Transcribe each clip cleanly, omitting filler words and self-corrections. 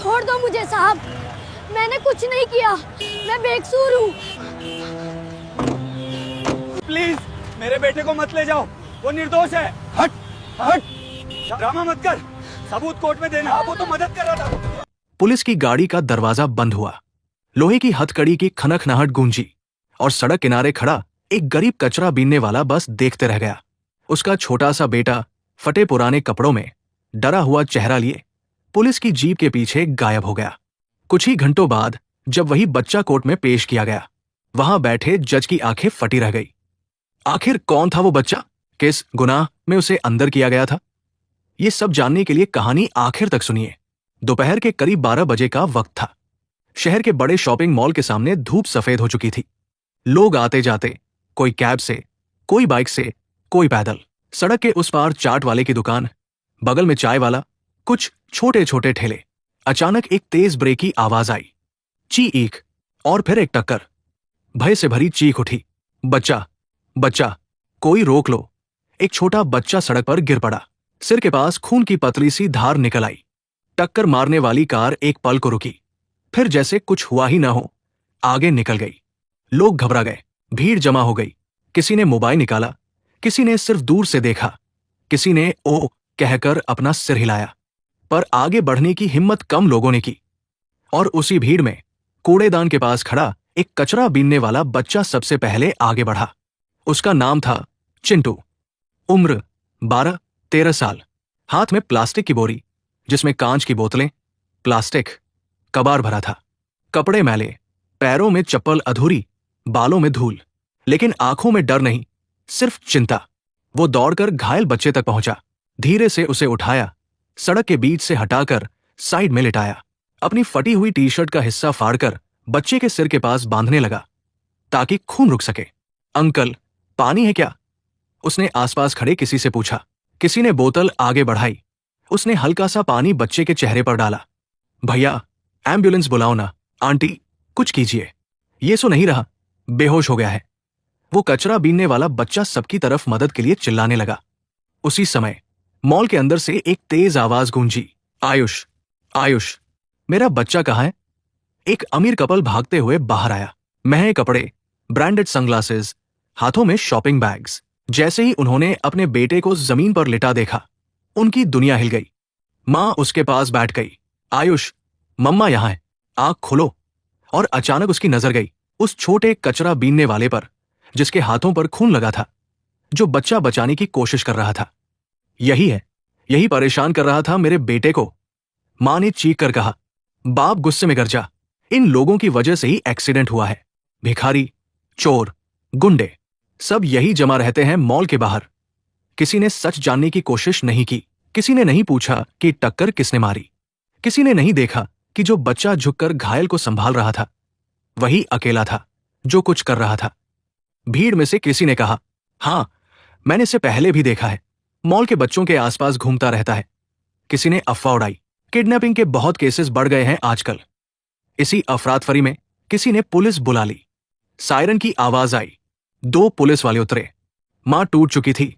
छोड़ दो मुझे साहब, मैंने कुछ नहीं किया, मैं बेकसूर हूँ। प्लीज मेरे बेटे को मत ले जाओ, वो निर्दोष है। हट हट, ड्रामा मत कर, सबूत कोर्ट में देना। वो तो मदद कर रहा था। पुलिस की गाड़ी का दरवाजा बंद हुआ, लोहे की हथकड़ी की खनखनाहट गूंजी और सड़क किनारे खड़ा एक गरीब कचरा बीनने वाला बस देखते रह गया। उसका छोटा सा बेटा फटे पुराने कपड़ों में डरा हुआ चेहरा लिए पुलिस की जीप के पीछे गायब हो गया। कुछ ही घंटों बाद जब वही बच्चा कोर्ट में पेश किया गया, वहां बैठे जज की आंखें फटी रह गई। आखिर कौन था वो बच्चा, किस गुनाह में उसे अंदर किया गया था? ये सब जानने के लिए कहानी आखिर तक सुनिए। दोपहर के करीब 12 बजे का वक्त था। शहर के बड़े शॉपिंग मॉल के सामने धूप सफेद हो चुकी थी। लोग आते जाते, कोई कैब से, कोई बाइक से, कोई पैदल। सड़क के उस पार चाट वाले की दुकान, बगल में चाय वाला, कुछ छोटे छोटे ठेले। अचानक एक तेज ब्रेक की आवाज आई, चीख, और फिर एक टक्कर। भय से भरी चीख उठी, बच्चा बच्चा, कोई रोक लो। एक छोटा बच्चा सड़क पर गिर पड़ा। सिर के पास खून की पतली सी धार निकल आई। टक्कर मारने वाली कार एक पल को रुकी, फिर जैसे कुछ हुआ ही ना हो आगे निकल गई। लोग घबरा गए, भीड़ जमा हो गई। किसी ने मोबाइल निकाला, किसी ने सिर्फ दूर से देखा, किसी ने ओ कहकर अपना सिर हिलाया, पर आगे बढ़ने की हिम्मत कम लोगों ने की। और उसी भीड़ में कूड़ेदान के पास खड़ा एक कचरा बीनने वाला बच्चा सबसे पहले आगे बढ़ा। उसका नाम था चिंटू, उम्र 12-13 साल। हाथ में प्लास्टिक की बोरी जिसमें कांच की बोतलें, प्लास्टिक, कबाड़ भरा था। कपड़े मैले, पैरों में चप्पल अधूरी, बालों में धूल, लेकिन आंखों में डर नहीं, सिर्फ चिंता। वो दौड़कर घायल बच्चे तक पहुंचा, धीरे से उसे उठाया, सड़क के बीच से हटाकर साइड में लिटाया। अपनी फटी हुई टी शर्ट का हिस्सा फाड़कर बच्चे के सिर के पास बांधने लगा ताकि खून रुक सके। अंकल, पानी है क्या? उसने आसपास खड़े किसी से पूछा। किसी ने बोतल आगे बढ़ाई। उसने हल्का सा पानी बच्चे के चेहरे पर डाला। भैया, एम्बुलेंस बुलाओ ना। आंटी, कुछ कीजिए, ये सो नहीं रहा, बेहोश हो गया है। वो कचरा बीनने वाला बच्चा सबकी तरफ मदद के लिए चिल्लाने लगा। उसी समय मॉल के अंदर से एक तेज आवाज गूंजी, आयुष, आयुष, मेरा बच्चा कहाँ है? एक अमीर कपल भागते हुए बाहर आया। महंगे कपड़े, ब्रांडेड सनग्लासेस, हाथों में शॉपिंग बैग्स। जैसे ही उन्होंने अपने बेटे को जमीन पर लिटा देखा, उनकी दुनिया हिल गई। मां उसके पास बैठ गई। आयुष, मम्मा यहां है, आंख खोलो। और अचानक उसकी नजर गई उस छोटे कचरा बीनने वाले पर जिसके हाथों पर खून लगा था, जो बच्चा बचाने की कोशिश कर रहा था। यही है, यही परेशान कर रहा था मेरे बेटे को, मां ने चीख कर कहा। बाप गुस्से में गरजा, इन लोगों की वजह से ही एक्सीडेंट हुआ है। भिखारी, चोर, गुंडे, सब यही जमा रहते हैं मॉल के बाहर। किसी ने सच जानने की कोशिश नहीं की। किसी ने नहीं पूछा कि टक्कर किसने मारी। किसी ने नहीं देखा कि जो बच्चा झुककर घायल को संभाल रहा था वही अकेला था जो कुछ कर रहा था। भीड़ में से किसी ने कहा, हां, मैंने इसे पहले भी देखा है, मॉल के बच्चों के आसपास घूमता रहता है। किसी ने अफवाह उड़ाई, किडनैपिंग के बहुत केसेस बढ़ गए हैं आजकल। इसी अफरातफरी में किसी ने पुलिस बुला ली। सायरन की आवाज आई, 2 पुलिस वाले उतरे। मां टूट चुकी थी,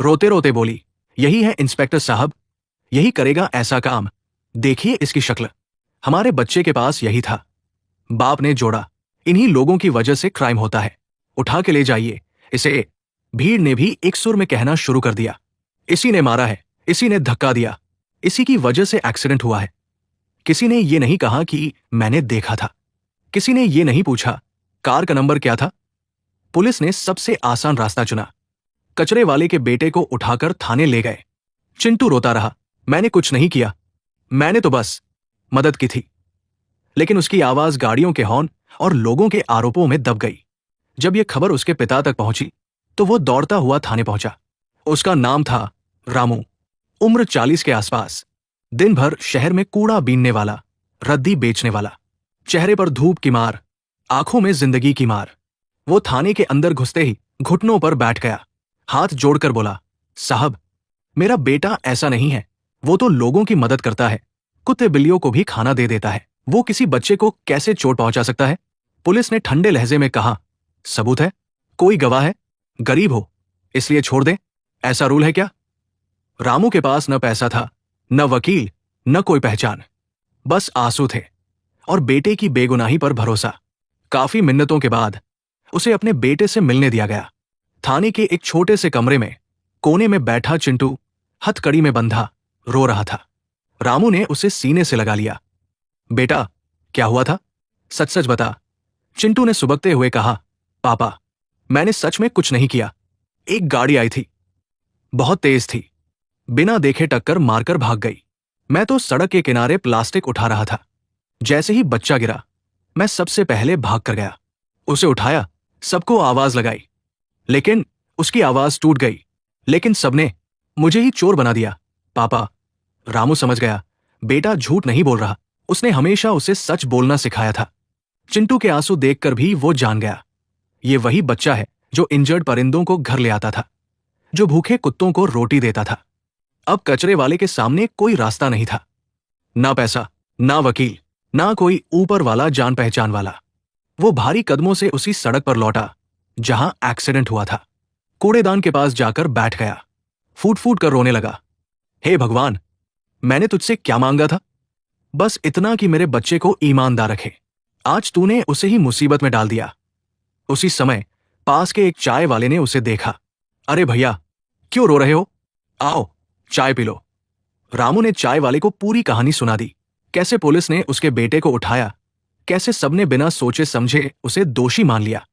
रोते रोते बोली, यही है इंस्पेक्टर साहब, यही करेगा ऐसा काम, देखिए इसकी शक्ल, हमारे बच्चे के पास यही था। बाप ने जोड़ा, इन्हीं लोगों की वजह से क्राइम होता है, उठा के ले जाइए इसे। भीड़ ने भी एक सुर में कहना शुरू कर दिया, इसी ने मारा है, इसी ने धक्का दिया, इसी की वजह से एक्सीडेंट हुआ है। किसी ने ये नहीं कहा कि मैंने देखा था। किसी ने ये नहीं पूछा कार का नंबर क्या था। पुलिस ने सबसे आसान रास्ता चुना। कचरे वाले के बेटे को उठाकर थाने ले गए। चिंटू रोता रहा, मैंने कुछ नहीं किया, मैंने तो बस मदद की थी। लेकिन उसकी आवाज गाड़ियों के हॉर्न और लोगों के आरोपों में दब गई। जब यह खबर उसके पिता तक पहुंची तो वो दौड़ता हुआ थाने पहुंचा। उसका नाम था रामू, उम्र 40 के आसपास। दिन भर शहर में कूड़ा बीनने वाला, रद्दी बेचने वाला, चेहरे पर धूप की मार, आंखों में जिंदगी की मार। वो थाने के अंदर घुसते ही घुटनों पर बैठ गया, हाथ जोड़कर बोला, साहब, मेरा बेटा ऐसा नहीं है, वो तो लोगों की मदद करता है, कुत्ते बिल्लियों को भी खाना दे देता है, वो किसी बच्चे को कैसे चोट पहुंचा सकता है? पुलिस ने ठंडे लहजे में कहा, सबूत है? कोई गवाह है? गरीब हो इसलिए छोड़ दे, ऐसा रूल है क्या? रामू के पास न पैसा था, न वकील, न कोई पहचान। बस आंसू थे और बेटे की बेगुनाही पर भरोसा। काफी मिन्नतों के बाद उसे अपने बेटे से मिलने दिया गया। थाने के एक छोटे से कमरे में कोने में बैठा चिंटू हथकड़ी में बंधा रो रहा था। रामू ने उसे सीने से लगा लिया। बेटा, क्या हुआ था? सच सच बता। चिंटू ने सुबकते हुए कहा, पापा, मैंने सच में कुछ नहीं किया। एक गाड़ी आई थी, बहुत तेज थी, बिना देखे टक्कर मारकर भाग गई। मैं तो सड़क के किनारे प्लास्टिक उठा रहा था। जैसे ही बच्चा गिरा, मैं सबसे पहले भाग कर गया, उसे उठाया, सबको आवाज लगाई, लेकिन उसकी आवाज टूट गई। लेकिन सबने मुझे ही चोर बना दिया। पापा, रामू समझ गया, बेटा झूठ नहीं बोल रहा। उसने हमेशा उसे सच बोलना सिखाया था। चिंटू के आंसू देखकर भी वो जान गया, ये वही बच्चा है जो इंजर्ड परिंदों को घर ले आता था, जो भूखे कुत्तों को रोटी देता था। अब कचरे वाले के सामने कोई रास्ता नहीं था, ना पैसा, ना वकील, ना कोई ऊपर वाला जान पहचान वाला। वो भारी कदमों से उसी सड़क पर लौटा जहां एक्सीडेंट हुआ था। कूड़ेदान के पास जाकर बैठ गया, फूट फूट कर रोने लगा। हे भगवान, मैंने तुझसे क्या मांगा था? बस इतना कि मेरे बच्चे को ईमानदार रखे। आज तूने उसे ही मुसीबत में डाल दिया। उसी समय पास के एक चाय वाले ने उसे देखा। अरे भैया, क्यों रो रहे हो? आओ, चाय पी लो। रामू ने चाय वाले को पूरी कहानी सुना दी, कैसे पुलिस ने उसके बेटे को उठाया, कैसे सबने बिना सोचे समझे उसे दोषी मान लिया।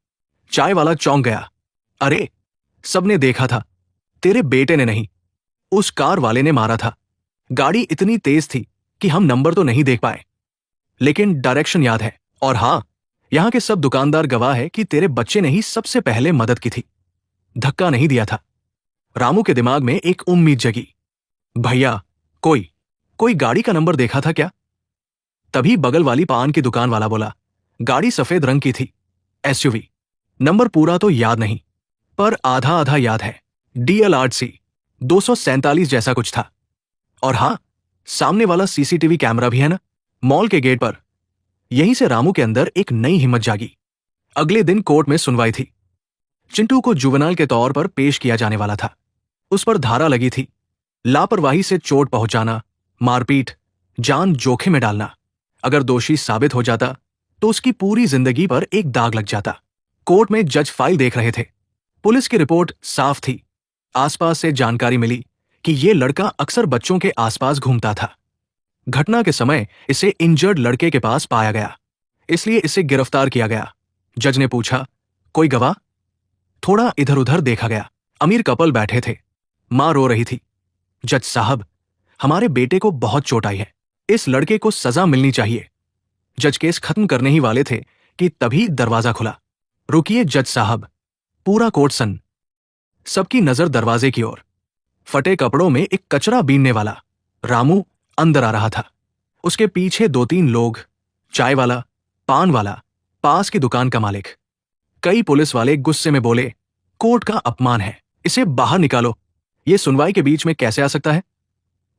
चाय वाला चौंक गया। अरे, सबने देखा था, तेरे बेटे ने नहीं, उस कार वाले ने मारा था। गाड़ी इतनी तेज थी कि हम नंबर तो नहीं देख पाए, लेकिन डायरेक्शन याद है। और हां, यहां के सब दुकानदार गवाह है कि तेरे बच्चे ने ही सबसे पहले मदद की थी, धक्का नहीं दिया था। रामू के दिमाग में एक उम्मीद जगी। भैया, कोई गाड़ी का नंबर देखा था क्या? तभी बगल वाली पान की दुकान वाला बोला, गाड़ी सफेद रंग की थी, एसयूवी। नंबर पूरा तो याद नहीं, पर आधा आधा याद है, DL8C 247 जैसा कुछ था। और हां, सामने वाला CCTV कैमरा भी है ना, मॉल के गेट पर। यहीं से रामू के अंदर एक नई हिम्मत जागी। अगले दिन कोर्ट में सुनवाई थी। चिंटू को जुवेनाइल के तौर पर पेश किया जाने वाला था। उस पर धारा लगी थी, लापरवाही से चोट पहुंचाना, मारपीट, जान जोखिम में डालना। अगर दोषी साबित हो जाता तो उसकी पूरी जिंदगी पर एक दाग लग जाता। कोर्ट में जज फाइल देख रहे थे। पुलिस की रिपोर्ट साफ थी। आसपास से जानकारी मिली कि यह लड़का अक्सर बच्चों के आसपास घूमता था। घटना के समय इसे इंजर्ड लड़के के पास पाया गया, इसलिए इसे गिरफ्तार किया गया। जज ने पूछा, कोई गवाह? थोड़ा इधर उधर देखा गया। अमीर कपल बैठे थे, मां रो रही थी। जज साहब, हमारे बेटे को बहुत चोट आई है, इस लड़के को सजा मिलनी चाहिए। जज केस खत्म करने ही वाले थे कि तभी दरवाजा खुला। रुकिए जज साहब। पूरा कोर्ट सन। सबकी नजर दरवाजे की ओर। फटे कपड़ों में एक कचरा बीनने वाला रामू अंदर आ रहा था। उसके पीछे 2-3 लोग, चाय वाला, पान वाला, पास की दुकान का मालिक। कई पुलिस वाले गुस्से में बोले, कोर्ट का अपमान है, इसे बाहर निकालो। ये सुनवाई के बीच में कैसे आ सकता है?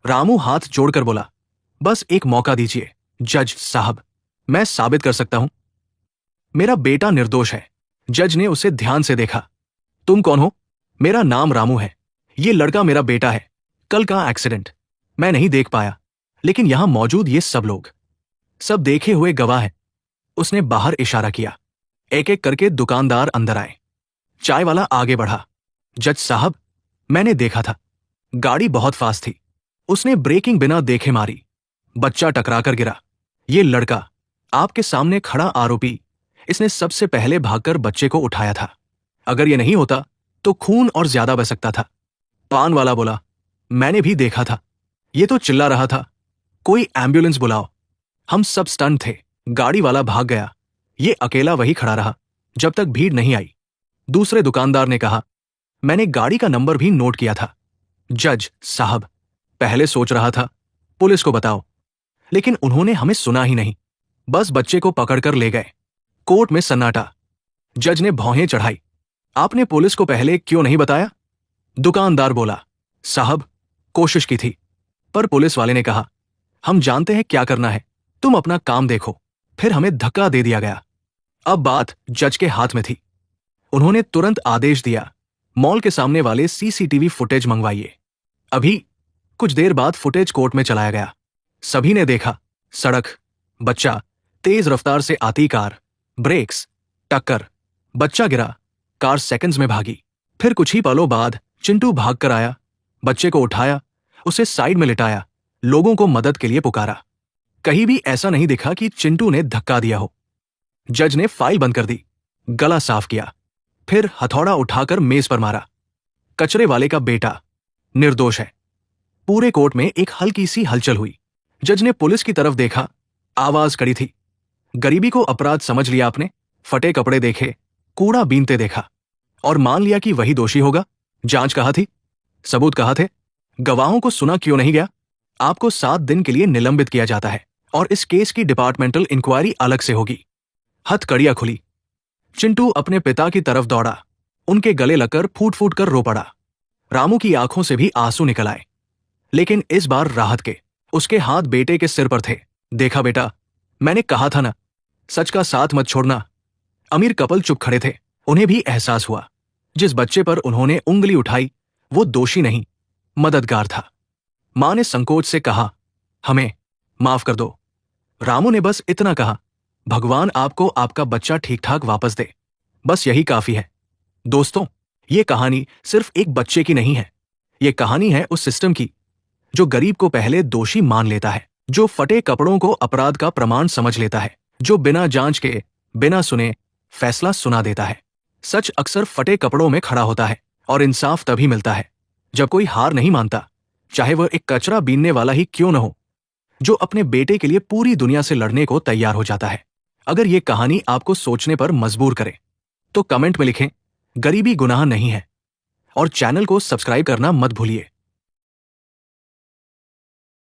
रामू हाथ जोड़कर बोला, बस एक मौका दीजिए जज साहब, मैं साबित कर सकता हूं, मेरा बेटा निर्दोष है। जज ने उसे ध्यान से देखा। तुम कौन हो? मेरा नाम रामू है, ये लड़का मेरा बेटा है। कल का एक्सीडेंट मैं नहीं देख पाया, लेकिन यहां मौजूद ये सब लोग, सब देखे हुए गवाह हैं। उसने बाहर इशारा किया। एक एक करके दुकानदार अंदर आए। चाय वाला आगे बढ़ा। जज साहब, मैंने देखा था, गाड़ी बहुत फास्ट थी, उसने ब्रेकिंग बिना देखे मारी, बच्चा टकराकर गिरा। ये लड़का, आपके सामने खड़ा आरोपी, इसने सबसे पहले भागकर बच्चे को उठाया था। अगर ये नहीं होता तो खून और ज्यादा बह सकता था। पान वाला बोला, मैंने भी देखा था, ये तो चिल्ला रहा था, कोई एम्बुलेंस बुलाओ। हम सब स्टन थे। गाड़ी वाला भाग गया, ये अकेला वही खड़ा रहा जब तक भीड़ नहीं आई। दूसरे दुकानदार ने कहा, मैंने गाड़ी का नंबर भी नोट किया था। जज साहब, पहले सोच रहा था पुलिस को बताओ, लेकिन उन्होंने हमें सुना ही नहीं, बस बच्चे को पकड़कर ले गए। कोर्ट में सन्नाटा। जज ने भौहें चढ़ाई। आपने पुलिस को पहले क्यों नहीं बताया? दुकानदार बोला, साहब, कोशिश की थी, पर पुलिस वाले ने कहा, हम जानते हैं क्या करना है, तुम अपना काम देखो। फिर हमें धक्का दे दिया गया। अब बात जज के हाथ में थी। उन्होंने तुरंत आदेश दिया, मॉल के सामने वाले CCTV फुटेज मंगवाइए। अभी कुछ देर बाद फुटेज कोर्ट में चलाया गया। सभी ने देखा, सड़क, बच्चा, तेज रफ्तार से आती कार, ब्रेक्स, टक्कर, बच्चा गिरा, कार सेकंड्स में भागी। फिर कुछ ही पलों बाद चिंटू भाग कर आया, बच्चे को उठाया, उसे साइड में लिटाया, लोगों को मदद के लिए पुकारा। कहीं भी ऐसा नहीं दिखा कि चिंटू ने धक्का दिया हो। जज ने फाइल बंद कर दी, गला साफ किया, फिर हथौड़ा उठाकर मेज पर मारा। कचरे वाले का बेटा निर्दोष है। पूरे कोर्ट में एक हल्की सी हलचल हुई। जज ने पुलिस की तरफ देखा, आवाज कड़ी थी। गरीबी को अपराध समझ लिया आपने? फटे कपड़े देखे, कूड़ा बीनते देखा और मान लिया कि वही दोषी होगा। जांच कहाँ थी? सबूत कहाँ थे? गवाहों को सुना क्यों नहीं गया? आपको 7 दिन के लिए निलंबित किया जाता है और इस केस की डिपार्टमेंटल इंक्वायरी अलग से होगी। हथकड़ियां खुली। चिंटू अपने पिता की तरफ दौड़ा, उनके गले लगकर फूट फूट कर रो पड़ा। रामू की आंखों से भी आंसू निकल आए, लेकिन इस बार राहत के। उसके हाथ बेटे के सिर पर थे। देखा बेटा, मैंने कहा था ना, सच का साथ मत छोड़ना। अमीर कपल चुप खड़े थे। उन्हें भी एहसास हुआ, जिस बच्चे पर उन्होंने उंगली उठाई वो दोषी नहीं, मददगार था। मां ने संकोच से कहा, हमें माफ कर दो। रामू ने बस इतना कहा, भगवान आपको आपका बच्चा ठीक ठाक वापस दे। बस यही काफी है। दोस्तों, ये कहानी सिर्फ एक बच्चे की नहीं है। ये कहानी है उस सिस्टम की जो गरीब को पहले दोषी मान लेता है, जो फटे कपड़ों को अपराध का प्रमाण समझ लेता है, जो बिना जांच के, बिना सुने फैसला सुना देता है। सच अक्सर फटे कपड़ों में खड़ा होता है और इंसाफ तभी मिलता है जब कोई हार नहीं मानता, चाहे वह एक कचरा बीनने वाला ही क्यों न हो, जो अपने बेटे के लिए पूरी दुनिया से लड़ने को तैयार हो जाता है। अगर ये कहानी आपको सोचने पर मजबूर करे तो कमेंट में लिखें, गरीबी गुनाह नहीं है, और चैनल को सब्सक्राइब करना मत भूलिए।